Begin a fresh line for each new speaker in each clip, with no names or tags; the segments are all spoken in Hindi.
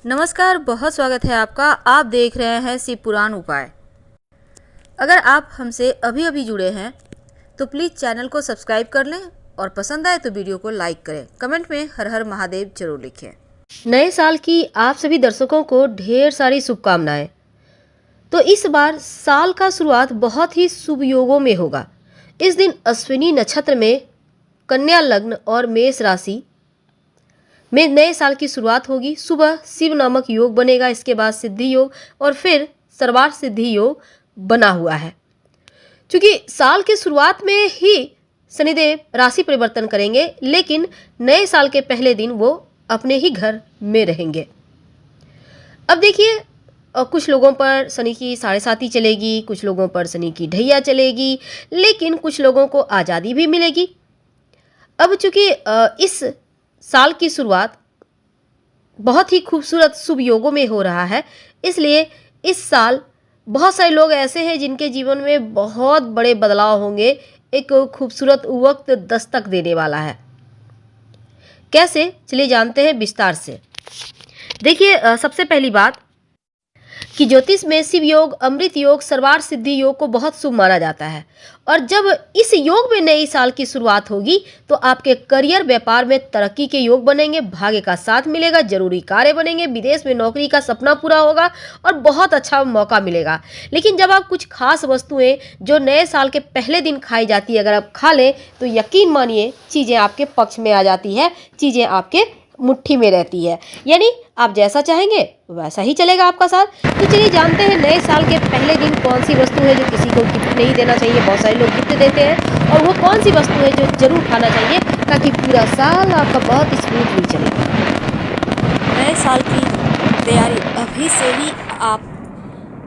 नमस्कार, बहुत स्वागत है आपका। आप देख रहे हैं शिव पुराण उपाय। अगर आप हमसे अभी अभी जुड़े हैं तो प्लीज़ चैनल को सब्सक्राइब कर लें और पसंद आए तो वीडियो को लाइक करें। कमेंट में हर हर महादेव जरूर लिखें।
नए साल की आप सभी दर्शकों को ढेर सारी शुभकामनाएं। तो इस बार साल का शुरुआत बहुत ही शुभ योगों में होगा। इस दिन अश्विनी नक्षत्र में कन्या लग्न और मेष राशि में नए साल की शुरुआत होगी। सुबह शिव नामक योग बनेगा, इसके बाद सिद्धि योग और फिर सर्वार्थ सिद्धि योग बना हुआ है। क्योंकि साल की शुरुआत में ही शनिदेव राशि परिवर्तन करेंगे, लेकिन नए साल के पहले दिन वो अपने ही घर में रहेंगे। अब देखिए, कुछ लोगों पर शनि की साढ़े साती चलेगी, कुछ लोगों पर शनि की ढैया चलेगी, लेकिन कुछ लोगों को आज़ादी भी मिलेगी। अब चूंकि इस साल की शुरुआत बहुत ही खूबसूरत शुभ योगों में हो रहा है, इसलिए इस साल बहुत सारे लोग ऐसे हैं जिनके जीवन में बहुत बड़े बदलाव होंगे। एक खूबसूरत वक्त दस्तक देने वाला है। कैसे, चलिए जानते हैं विस्तार से। देखिए, सबसे पहली बात कि ज्योतिष में शिव योग, अमृत योग, सर्वार्थ सिद्धि योग को बहुत शुभ माना जाता है। और जब इस योग में नई साल की शुरुआत होगी तो आपके करियर, व्यापार में तरक्की के योग बनेंगे, भाग्य का साथ मिलेगा, जरूरी कार्य बनेंगे, विदेश में नौकरी का सपना पूरा होगा और बहुत अच्छा मौका मिलेगा। लेकिन जब आप कुछ खास वस्तुएं जो नए साल के पहले दिन खाई जाती है, अगर आप खा लें तो यकीन मानिए चीज़ें आपके पक्ष में आ जाती है, चीज़ें आपके मुट्ठी में रहती है। यानी आप जैसा चाहेंगे वैसा ही चलेगा आपका साथ। तो चलिए जानते हैं नए साल के पहले दिन कौन सी वस्तु है जो किसी को गिफ्ट नहीं देना चाहिए। बहुत सारे लोग गिफ्ट देते हैं, और वो कौन सी वस्तु है जो जरूर खाना चाहिए ताकि पूरा साल आपका बहुत स्मूथली चले।
नए साल की तैयारी अभी से ही आप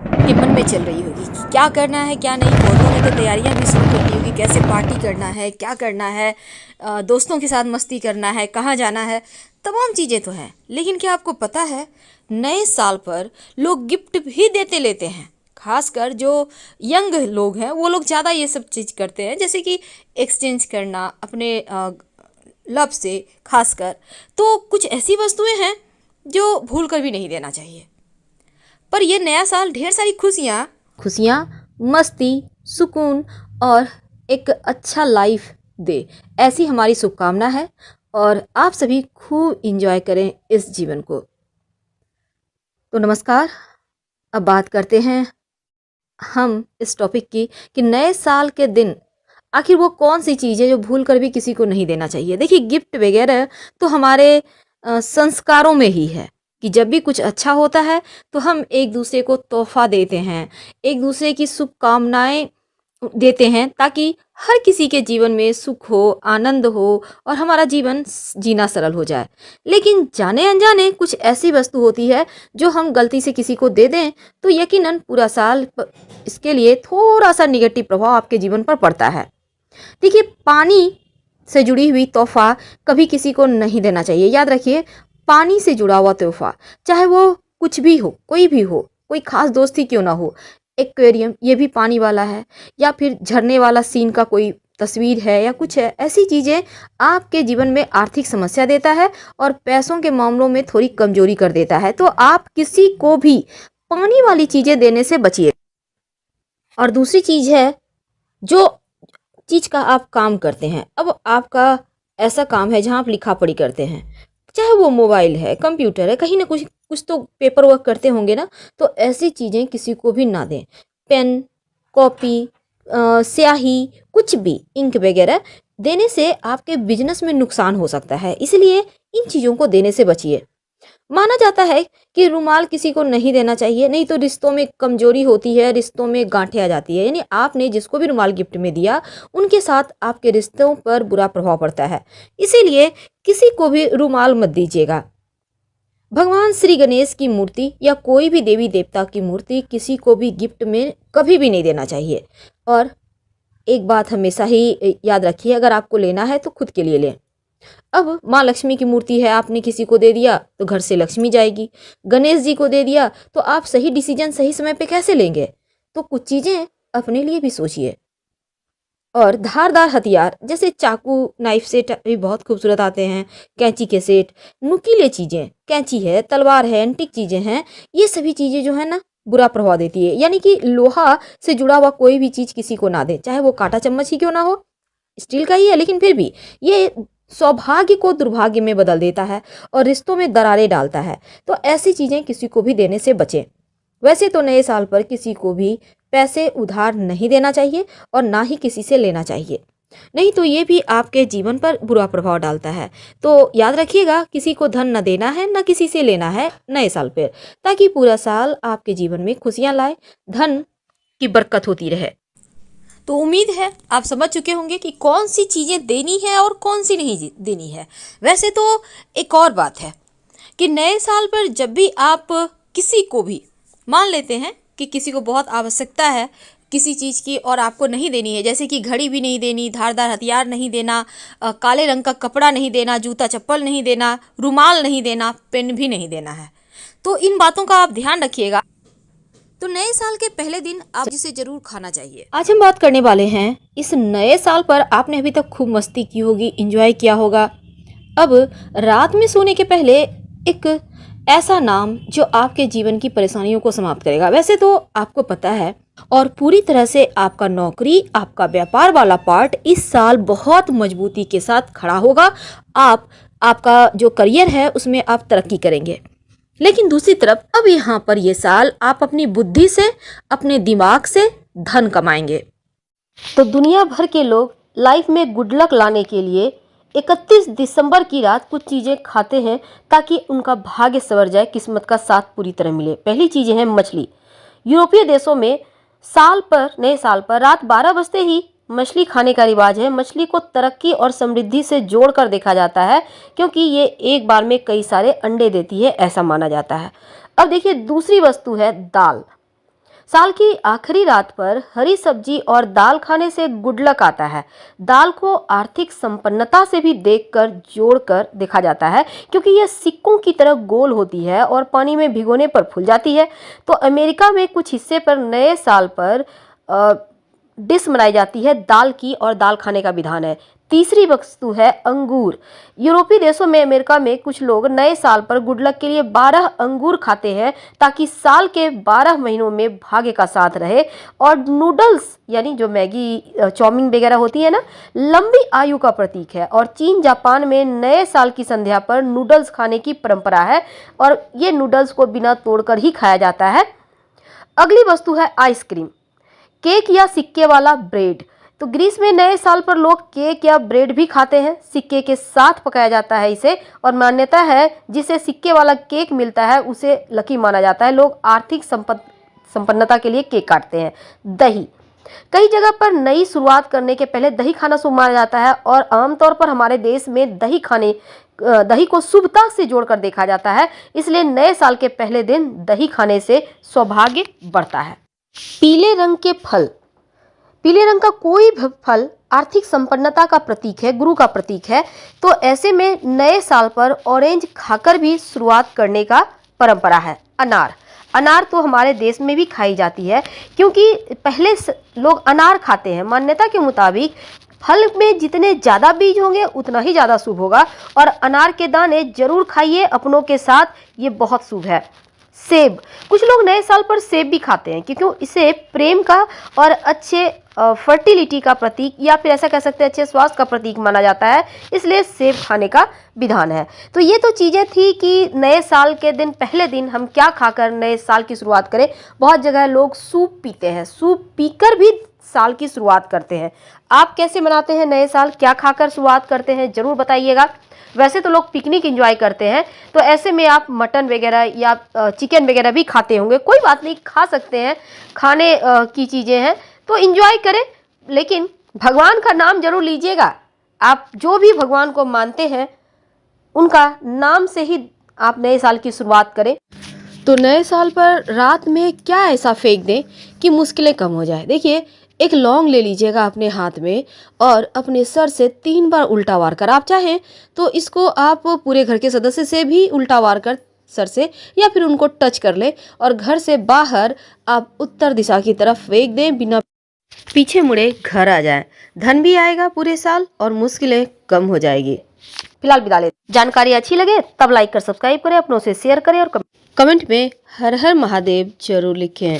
के मन में चल रही होगी कि क्या करना है क्या नहीं। बहुतों ने तो तैयारियां भी शुरू कर दी होगी, कैसे पार्टी करना है, क्या करना है, दोस्तों के साथ मस्ती करना है, कहाँ जाना है, तमाम चीज़ें तो हैं। लेकिन क्या आपको पता है नए साल पर लोग गिफ्ट भी देते लेते हैं। खासकर जो यंग लोग हैं वो लोग ज़्यादा ये सब चीज़ करते हैं, जैसे कि एक्सचेंज करना अपने लव से। खासकर तो कुछ ऐसी वस्तुएं हैं जो भूल कर भी नहीं देना चाहिए। पर यह नया साल ढेर सारी खुशियाँ,
मस्ती, सुकून और एक अच्छा लाइफ दे, ऐसी हमारी शुभकामना है। और आप सभी खूब इंजॉय करें इस जीवन को। तो नमस्कार, अब बात करते हैं हम इस टॉपिक की कि नए साल के दिन आखिर वो कौन सी चीज़ है जो भूल कर भी किसी को नहीं देना चाहिए। देखिए, गिफ्ट वगैरह तो हमारे संस्कारों में ही है कि जब भी कुछ अच्छा होता है तो हम एक दूसरे को तोहफा देते हैं, एक दूसरे की शुभकामनाएं देते हैं, ताकि हर किसी के जीवन में सुख हो, आनंद हो और हमारा जीवन जीना सरल हो जाए। लेकिन जाने अनजाने कुछ ऐसी वस्तु होती है जो हम गलती से किसी को दे दें तो यकीनन पूरा साल इसके लिए थोड़ा सा निगेटिव प्रभाव आपके जीवन पर पड़ता है। देखिए, पानी से जुड़ी हुई तोहफा कभी किसी को नहीं देना चाहिए। याद रखिए, पानी से जुड़ा हुआ तोहफा, चाहे वो कुछ भी हो, कोई भी हो, कोई खास दोस्ती क्यों ना हो, एक्वेरियम ये भी पानी वाला है, या फिर झरने वाला सीन का कोई तस्वीर है या कुछ है, ऐसी चीज़ें आपके जीवन में आर्थिक समस्या देता है और पैसों के मामलों में थोड़ी कमजोरी कर देता है। तो आप किसी को भी पानी वाली चीज़ें देने से बचिए। और दूसरी चीज़ है, जो चीज़ का आप काम करते हैं, अब आपका ऐसा काम है जहाँ आप लिखा पढ़ी करते हैं, चाहे वो मोबाइल है, कंप्यूटर है, कहीं ना कुछ कुछ तो पेपर वर्क करते होंगे ना, तो ऐसी चीज़ें किसी को भी ना दें। पेन, कॉपी, स्याही, कुछ भी इंक वगैरह देने से आपके बिजनेस में नुकसान हो सकता है, इसलिए इन चीज़ों को देने से बचिए। माना जाता है कि रुमाल किसी को नहीं देना चाहिए, नहीं तो रिश्तों में कमजोरी होती है, रिश्तों में गांठें आ जाती है। यानी आपने जिसको भी रुमाल गिफ्ट में दिया उनके साथ आपके रिश्तों पर बुरा प्रभाव पड़ता है, इसीलिए किसी को भी रुमाल मत दीजिएगा। भगवान श्री गणेश की मूर्ति या कोई भी देवी देवता की मूर्ति किसी को भी गिफ्ट में कभी भी नहीं देना चाहिए। और एक बात हमेशा ही याद रखिए, अगर आपको लेना है तो खुद के लिए लें। अब माँ लक्ष्मी की मूर्ति है, आपने किसी को दे दिया तो घर से लक्ष्मी जाएगी। गणेश जी को दे दिया तो आप सही डिसीजन सही समय पे कैसे लेंगे। तो कुछ चीज़ें अपने लिए भी सोचिए। और धारदार हथियार जैसे चाकू, नाइफ सेट भी बहुत खूबसूरत आते हैं, कैंची के सेट, नुकीले चीज़ें, कैंची है, तलवार है, एंटीक चीज़ें हैं, ये सभी चीज़ें जो है ना बुरा प्रभाव देती है। यानी कि लोहा से जुड़ा हुआ कोई भी चीज़ किसी को ना दे, चाहे वो कांटा चम्मच ही क्यों ना हो, स्टील का ही है लेकिन फिर भी ये सौभाग्य को दुर्भाग्य में बदल देता है और रिश्तों में दरारें डालता है। तो ऐसी चीज़ें किसी को भी देने से बचें। वैसे तो नए साल पर किसी को भी पैसे उधार नहीं देना चाहिए और ना ही किसी से लेना चाहिए, नहीं तो ये भी आपके जीवन पर बुरा प्रभाव डालता है। तो याद रखिएगा, किसी को धन न देना है न किसी से लेना है नए साल पर, ताकि पूरा साल आपके जीवन में खुशियां लाए, धन की बरकत होती रहे।
तो उम्मीद है आप समझ चुके होंगे कि कौन सी चीज़ें देनी है और कौन सी नहीं देनी है। वैसे तो एक और बात है कि नए साल पर जब भी आप किसी को भी मान लेते हैं कि किसी को बहुत आवश्यकता है किसी चीज़ की और आपको नहीं देनी है, जैसे कि घड़ी भी नहीं देनी, धारदार हथियार नहीं देना, काले रंग का कपड़ा नहीं देना, जूता चप्पल नहीं देना, रुमाल नहीं देना, पेन भी नहीं देना है, तो इन बातों का आप ध्यान रखिएगा। तो नए साल के पहले दिन आप जिसे जरूर खाना चाहिए।
आज हम बात करने वाले हैं इस नए साल पर। आपने अभी तक खूब मस्ती की होगी, एंजॉय किया होगा। अब रात में सोने के पहले एक ऐसा नाम जो आपके जीवन की परेशानियों को समाप्त करेगा। वैसे तो आपको पता है और पूरी तरह से आपका नौकरी, आपका व्यापार वाला पार्ट इस साल बहुत मजबूती के साथ खड़ा होगा। आपका जो करियर है उसमें आप तरक्की करेंगे। लेकिन दूसरी तरफ अब यहाँ पर ये साल आप अपनी बुद्धि से, अपने दिमाग से धन कमाएंगे। तो दुनिया भर के लोग लाइफ में गुड लक लाने के लिए 31 दिसंबर की रात कुछ चीज़ें खाते हैं ताकि उनका भाग्य संवर जाए, किस्मत का साथ पूरी तरह मिले। पहली चीज़ें हैं मछली। यूरोपीय देशों में नए साल पर रात 12 बजते ही मछली खाने का रिवाज है। मछली को तरक्की और समृद्धि से जोड़कर देखा जाता है क्योंकि ये एक बार में कई सारे अंडे देती है, ऐसा माना जाता है। अब देखिए, दूसरी वस्तु है दाल। साल की आखिरी रात पर हरी सब्जी और दाल खाने से गुड लक आता है। दाल को आर्थिक संपन्नता से भी देखकर जोड़कर देखा जाता है क्योंकि यह सिक्कों की तरह गोल होती है और पानी में भिगोने पर फूल जाती है। तो अमेरिका में कुछ हिस्से पर नए साल पर डिश बनाई जाती है दाल की और दाल खाने का विधान है। तीसरी वस्तु है अंगूर। यूरोपीय देशों में, अमेरिका में कुछ लोग नए साल पर गुड लक के लिए 12 अंगूर खाते हैं ताकि साल के 12 महीनों में भाग्य का साथ रहे। और नूडल्स यानी जो मैगी, चाउमीन वगैरह होती है ना, लंबी आयु का प्रतीक है। और चीन, जापान में नए साल की संध्या पर नूडल्स खाने की परंपरा है और ये नूडल्स को बिना तोड़कर ही खाया जाता है। अगली वस्तु है आइसक्रीम, केक या सिक्के वाला ब्रेड। तो ग्रीस में नए साल पर लोग केक या ब्रेड भी खाते हैं। सिक्के के साथ पकाया जाता है इसे, और मान्यता है जिसे सिक्के वाला केक मिलता है उसे लकी माना जाता है। लोग आर्थिक संपन्नता के लिए केक काटते हैं। दही, कई जगह पर नई शुरुआत करने के पहले दही खाना शुभ माना जाता है और आमतौर पर हमारे देश में दही को शुभता से जोड़कर देखा जाता है, इसलिए नए साल के पहले दिन दही खाने से सौभाग्य बढ़ता है। पीले रंग के फल, पीले रंग का कोई भी फल आर्थिक संपन्नता का प्रतीक है, गुरु का प्रतीक है। तो ऐसे में नए साल पर ऑरेंज खाकर भी शुरुआत करने का परंपरा है। अनार तो हमारे देश में भी खाई जाती है क्योंकि पहले लोग अनार खाते हैं। मान्यता के मुताबिक फल में जितने ज़्यादा बीज होंगे उतना ही ज़्यादा शुभ होगा और अनार के दाने जरूर खाइए अपनों के साथ, ये बहुत शुभ है। सेब, कुछ लोग नए साल पर सेब भी खाते हैं क्योंकि इसे प्रेम का और अच्छे फर्टिलिटी का प्रतीक, या फिर ऐसा कह सकते हैं अच्छे स्वास्थ्य का प्रतीक माना जाता है, इसलिए सेब खाने का विधान है। तो ये तो चीज़ें थी कि नए साल के दिन, पहले दिन हम क्या खाकर नए साल की शुरुआत करें। बहुत जगह लोग सूप पीते हैं, सूप पीकर भी साल की शुरुआत करते हैं। आप कैसे मनाते हैं नए साल, क्या खाकर शुरुआत करते हैं, जरूर बताइएगा। वैसे तो लोग पिकनिक एंजॉय करते हैं, तो ऐसे में आप मटन वगैरह या चिकन वगैरह भी खाते होंगे, कोई बात नहीं, खा सकते हैं, खाने की चीज़ें हैं तो एंजॉय करें, लेकिन भगवान का नाम जरूर लीजिएगा। आप जो भी भगवान को मानते हैं उनका नाम से ही आप नए साल की शुरुआत करें। तो नए साल पर रात में क्या ऐसा फेंक दें कि मुश्किलें कम हो जाए। देखिए, एक लौंग ले लीजिएगा अपने हाथ में और अपने सर से 3 बार उल्टा वार कर, आप चाहें तो इसको आप पूरे घर के सदस्य से भी उल्टा वार कर सर से, या फिर उनको टच कर ले और घर से बाहर आप उत्तर दिशा की तरफ फेंक दें बिना पीछे मुड़े घर आ जाएं। धन भी आएगा पूरे साल और मुश्किलें कम हो जाएगी। फिलहाल विदा लेते। जानकारी अच्छी लगे तब लाइक कर सब्सक्राइब करें, अपनों से शेयर करें और कमेंट में हर हर महादेव जरूर लिखें।